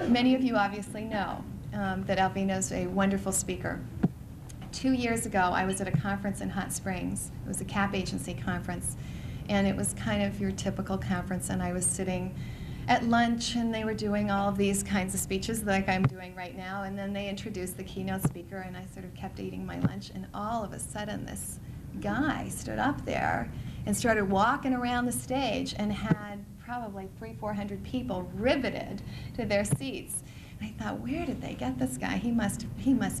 Many of you obviously know that Alveno's a wonderful speaker. 2 years ago, I was at a conference in Hot Springs. It was a cap agency conference, and it was kind of your typical conference, and I was sitting at lunch, and they were doing all of these kinds of speeches like I'm doing right now, and then they introduced the keynote speaker, and I sort of kept eating my lunch, and all of a sudden this guy stood up there and started walking around the stage and had probably 300-400 people riveted to their seats. And I thought, where did they get this guy? He must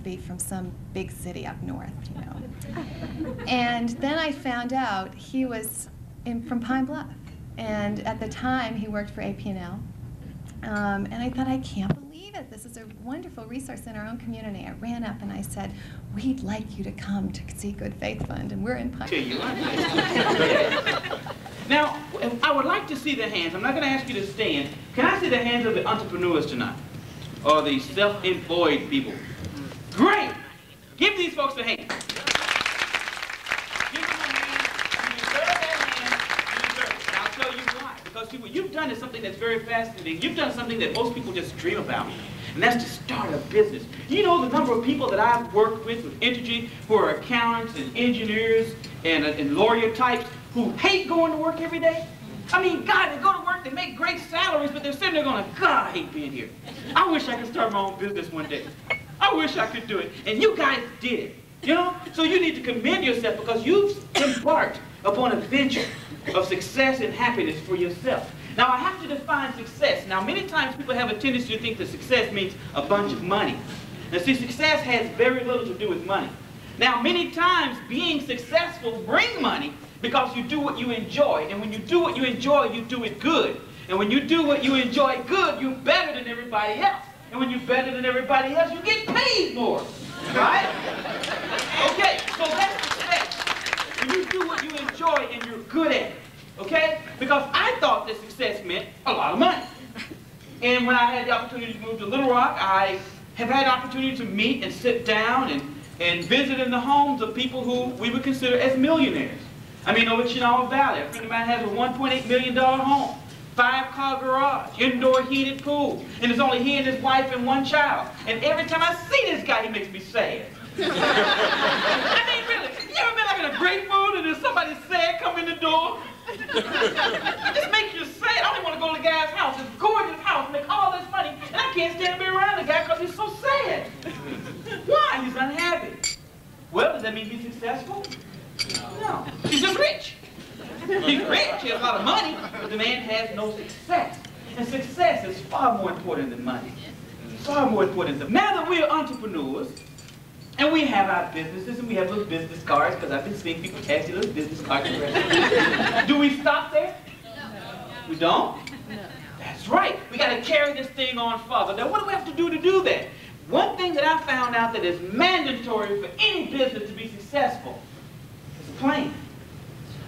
be from some big city up north, you know. And then I found out he was from Pine Bluff. And at the time, he worked for AP&L. And I thought, I can't believe it. This is a wonderful resource in our own community. I ran up and I said, we'd like you to come to see Good Faith Fund, and we're in Pine Bluff. Now, I would like to see the hands. I'm not going to ask you to stand. Can I see the hands of the entrepreneurs tonight? Or the self-employed people? Great! Give these folks a hand. Give them a hand. You deserve that hand. You deserve it. And I'll tell you why. Because see, what you've done is something that's very fascinating. You've done something that most people just dream about. And that's to start a business. You know the number of people that I've worked with Entergy who are accountants and engineers and lawyer types who hate going to work every day? I mean, God, they go to work, they make great salaries, but they're sitting there going, God, I hate being here. I wish I could start my own business one day. I wish I could do it. And you guys did it, you know? So you need to commend yourself because you've embarked upon a venture of success and happiness for yourself. Now, I have to define success. Now, many times people have a tendency to think that success means a bunch of money. Now, see, success has very little to do with money. Now, many times being successful brings money because you do what you enjoy. And when you do what you enjoy, you do it good. And when you do what you enjoy good, you're better than everybody else. And when you're better than everybody else, you get paid more. Right? Okay, so that's success. When you do what you enjoy and you're good at it. Okay? Because I thought that success meant a lot of money. And when I had the opportunity to move to Little Rock, I have had the opportunity to meet and sit down and visit in the homes of people who we would consider as millionaires. I mean, over Chenal Valley, a friend of mine has a $1.8 million home, 5-car garage, indoor heated pool, and it's only he and his wife and one child. And every time I see this guy, he makes me sad. I mean, really, you ever been like in a great mood and there's somebody sad come in the door? It just makes you sad. I only want to go to the guy's house, this gorgeous house, make all this money, and I can't stand to be around the guy because he's so sad. Why? He's unhappy. Well, does that mean he's successful? No. He's just rich. He's rich, he has a lot of money, but the man has no success. And success is far more important than money. Far more important than now that we are entrepreneurs, and we have our businesses, and we have little business cards, because I've been seeing people cash their little business cards. Do we stop there? No. We don't? No. That's right. We got to carry this thing on further. Now, what do we have to do that? One thing that I found out that is mandatory for any business to be successful is a plan.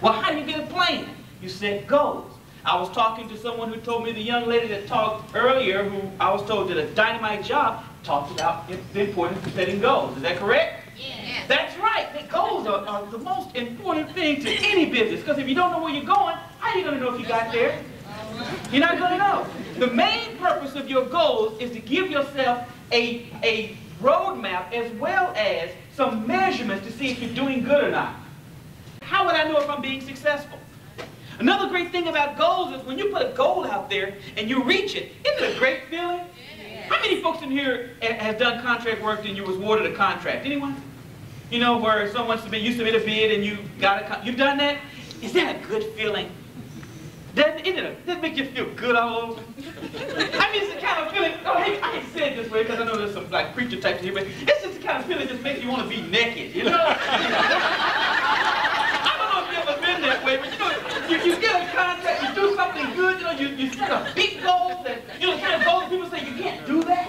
Well, how do you get a plan? You set goals. I was talking to someone who told me, the young lady that talked earlier, who I was told did a dynamite job, talked about the importance of setting goals. Is that correct? Yes. That's right. The goals are the most important thing to any business, because if you don't know where you're going, how are you going to know if you got there? You're not going to know. The main purpose of your goals is to give yourself a roadmap as well as some measurements to see if you're doing good or not. How would I know if I'm being successful? Another great thing about goals is when you put a goal out there and you reach it, isn't it a great feeling? Yeah. How many folks in here has done contract work and you was awarded a contract? Anyone? You know, where someone you submit a bid and you got you've done that? Is that a good feeling? Doesn't it make you feel good all over? I mean, it's the kind of feeling, I ain't said it this way because I know there's some like preacher types here, but it's just the kind of feeling that just makes you want to be naked, you know? Been that way, but you know, you get a contract, you do something good, you know, you set a big goal that, you know, the kind of goals people say, you can't do that.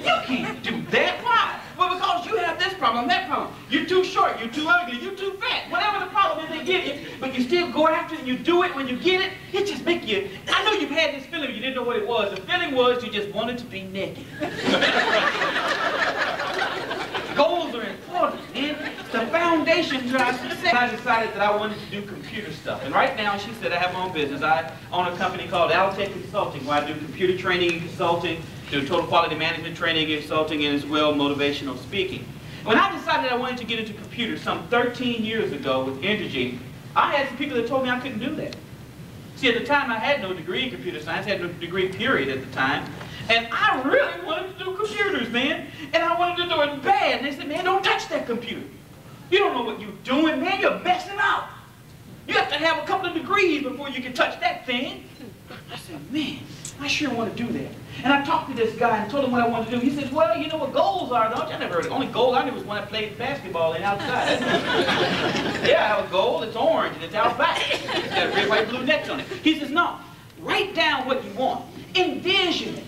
You can't do that. Why? Well, because you have this problem, that problem. You're too short, you're too ugly, you're too fat. Whatever the problem is they give you, but you still go after it and you do it. When you get it, it just makes you, I know you've had this feeling, you didn't know what it was. The feeling was you just wanted to be naked. Goals are important, man. It's the foundation foundation to our success. I decided that I wanted to do computer stuff. And right now, she said, I have my own business. I own a company called Altech Consulting, where I do computer training and consulting, do total quality management training and consulting, and as well motivational speaking. When I decided I wanted to get into computers some 13 years ago with Entergy, I had some people that told me I couldn't do that. See, at the time, I had no degree in computer science, had no degree, period, at the time. And I really wanted to do computers, man. And I wanted to do it bad. And they said, man, don't touch that computer. You don't know what you're doing, man. You're messing up. You have to have a couple of degrees before you can touch that thing. I said, man, I sure want to do that. And I talked to this guy and told him what I wanted to do. He said, well, you know what goals are, don't you? I never heard of it. The only goal I knew was when I played basketball and outside. Yeah, I have a goal. It's orange and it's out back. It's got red, white, blue nets on it. He says, no, write down what you want. Envision it.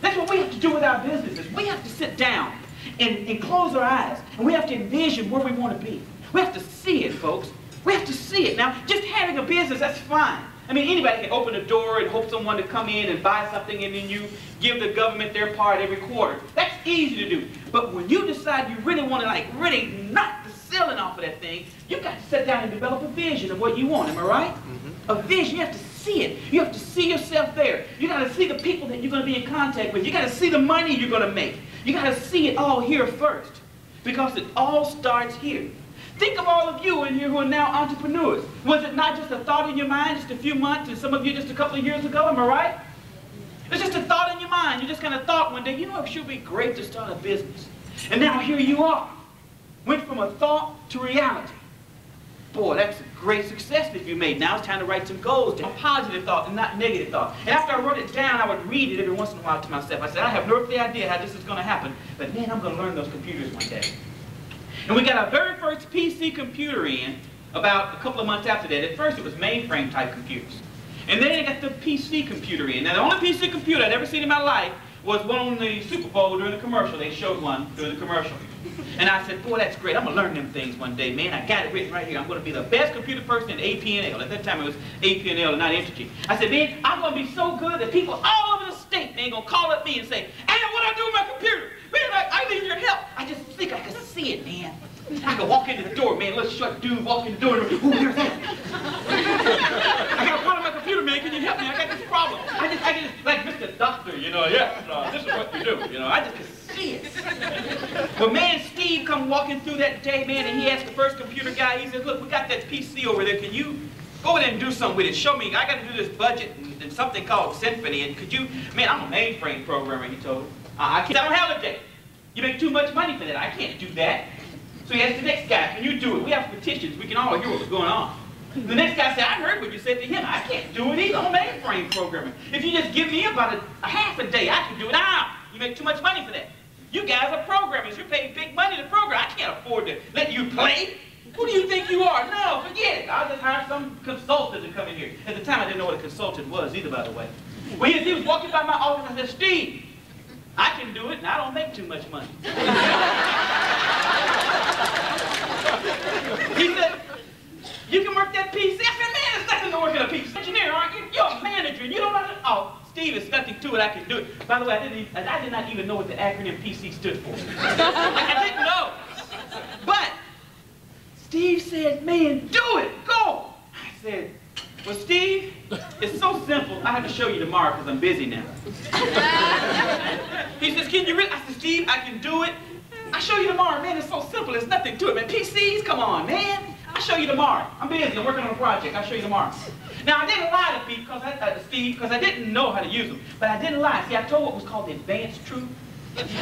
That's what we have to do with our businesses. We have to sit down and close our eyes, and we have to envision where we want to be. We have to see it, folks. We have to see it. Now, just having a business, that's fine. I mean, anybody can open a door and hope someone to come in and buy something, and then you give the government their part every quarter. That's easy to do. But when you decide you really want to, like, really knock the ceiling off of that thing, you've got to sit down and develop a vision of what you want. Am I right? Mm-hmm. A vision. You have to see it. You have to see yourself there. You got to see the people that you're going to be in contact with. You got to see the money you're going to make. You got to see it all here first, because it all starts here. Think of all of you in here who are now entrepreneurs. Was it not just a thought in your mind just a few months, and some of you just a couple of years ago? Am I right? It's just a thought in your mind. You just kind of thought one day, you know, it should be great to start a business. And now here you are. Went from a thought to reality. Boy, that's a great success that you made. Now it's time to write some goals down. Positive thought and not negative thought. And after I wrote it down, I would read it every once in a while to myself. I said, I have no earthly idea how this is going to happen, but man, I'm going to learn those computers one day. And we got our very first PC computer in about a couple of months after that. At first, it was mainframe type computers. And then they got the PC computer in. Now, the only PC computer I'd ever seen in my life was one on the Super Bowl during the commercial. They showed one during the commercial. And I said, boy, that's great. I'm going to learn them things one day, man. I got it written right here. I'm going to be the best computer person in AP&L. At that time, it was AP&L and not Entergy. I said, man, I'm going to be so good that people all over the state, man, going to call up me and say, hey, what do I do with my computer? Man, I need your help. I just think I can see it, man. I can walk into the door, man. Let's shut dude walk in the door. And, ooh, there's that. I got a problem with my computer, man. Can you help me? I got this problem. I just like Mr. Doctor, you know, yeah, this is what you do, you know. I just can see it. Well, man, Steve come walking through that day, man, and he asked the first computer guy, he said, look, we got that PC over there. Can you go in there and do something with it? Show me. I got to do this budget and something called Symphony. And could you, man, I'm a mainframe programmer, he told him. I can't, I don't have a day. You make too much money for that. I can't do that. So he asked the next guy, can you do it? We have petitions. We can all hear what's going on. The next guy said, I heard what you said to him. I can't do it either. I'm a mainframe programmer. If you just give me about a half a day, I can do it. Now, you make too much money for that. You guys are programmers. You're paying big money to program. I can't afford to let you play. Who do you think you are? No, forget it. I'll just hire some consultant to come in here. At the time, I didn't know what a consultant was either, by the way. Well, he was walking by my office, and I said, Steve, I can do it, and I don't make too much money. He said, you can work that PC? I said, man, it's nothing to work at a PC. Engineer, aren't you? You're a manager, and you don't know how to... Oh, Steve, it's nothing to it, I can do it. By the way, I did not even know what the acronym PC stood for. I didn't know. But Steve said, man, do it, go. I said, well, Steve, it's so simple. I have to show you tomorrow because I'm busy now. He says, can you really? I said, Steve, I can do it. I'll show you tomorrow, man. It's so simple. There's nothing to it, man. PCs, come on, man. I'll show you tomorrow. I'm busy. I'm working on a project. I'll show you tomorrow. Now, I didn't lie to Steve because I didn't know how to use them. But I didn't lie. See, I told what was called the advanced truth. Come on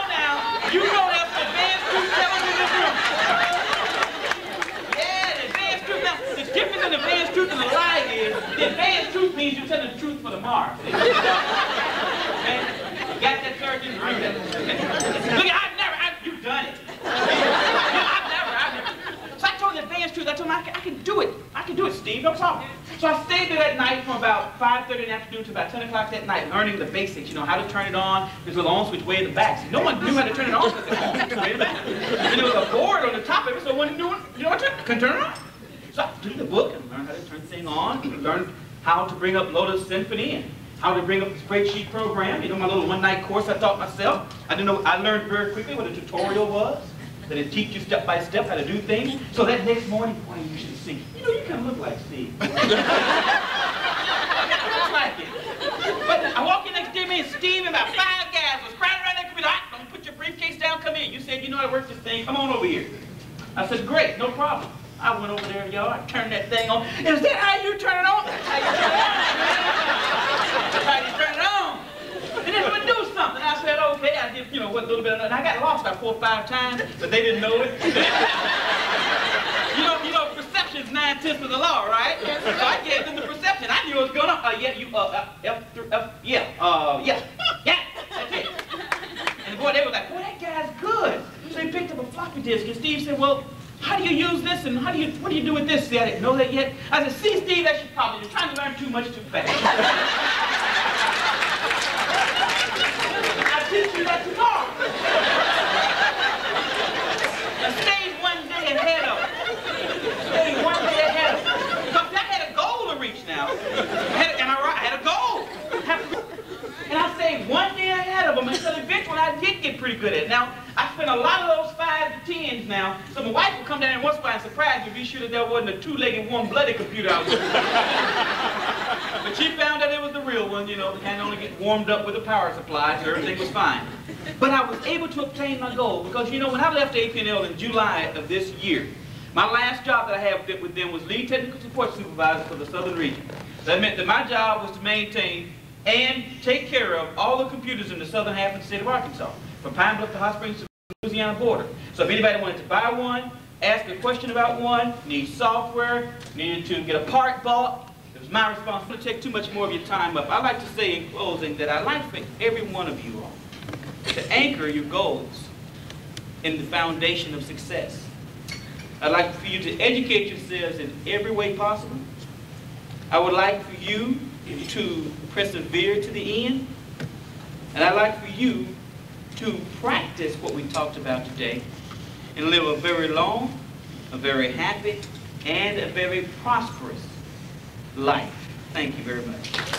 now. You know that's the advanced truth telling you the truth. Yeah, the advanced truth. Now, the difference in the advanced truth and the lie is the advanced truth means you're telling the truth for tomorrow. Okay? You got that, surgeon? Look, you've done it. I've never. So I told the advanced truth. I told him, I can do it. I can do it, Steve, no problem. So I stayed there that night from about 5:30 in the afternoon to about 10 o'clock that night, learning the basics, you know, how to turn it on. There's a little on switch way in the back. See, no one knew how to turn it on because the on switch way in the back. And there was a board on the top of it, so one knew, you know, I couldn't turn it on. So I took the book and learned how to turn the thing on, learned how to bring up Lotus Symphony and how to bring up the spreadsheet program. You know, my little one-night course I taught myself. I learned very quickly what a tutorial was. that it teach you step by step how to do things. So that next morning, boy, you should see. You know, you kind of look like Steve. Looks like it. But I walk in next to me and Steve and about 5 guys was crowding around that computer. Don't put your briefcase down, come in. You said, you know how to work this thing, come on over here. I said, great, no problem. I went over there, y'all, I turned that thing on. Is that how you turn it on? That's how you turn it on. That's how you turn it on. And then we do something. I said, okay, I did, you know, what little bit of that. And I got lost about 4 or 5 times, but they didn't know it. you know, perception's 9/10 of the law, right? So I gave them the perception. I knew it was going on. Yeah, that's it. And boy, they were like, boy, that guy's good. So he picked up a floppy disk, and Steve said, well, how do you use this, and what do you do with this? See, I didn't know that yet. I said, see, Steve, that's your problem. You're trying to learn too much too fast. I'll teach you that tomorrow. Now, stay one day ahead of it. Stay one day ahead of it. Because I had a goal to reach now. I had a goal. And I stayed one day ahead of them until eventually I did get pretty good at it. Now, I spent a lot of those 5 to 10s now, so my wife would come down and once in a while and surprise me, be sure that there wasn't a 2-legged, warm-blooded computer out there. But she found that it was the real one, you know, the kind that only get warmed up with a power supply, so everything was fine. But I was able to obtain my goal because, you know, when I left APNL in July of this year, my last job that I had with them was lead technical support supervisor for the southern region. That meant that my job was to maintain and take care of all the computers in the southern half of the state of Arkansas, from Pine Bluff to Hot Springs to the Louisiana border. So if anybody wanted to buy one, ask a question about one, need software, needed to get a part bought, it was my responsibility to take too much more of your time up. I'd like to say in closing that I'd like for every one of you all to anchor your goals in the foundation of success. I'd like for you to educate yourselves in every way possible. I would like for you to persevere to the end. And I'd like for you to practice what we talked about today and live a very long, a very happy, and a very prosperous life. Thank you very much.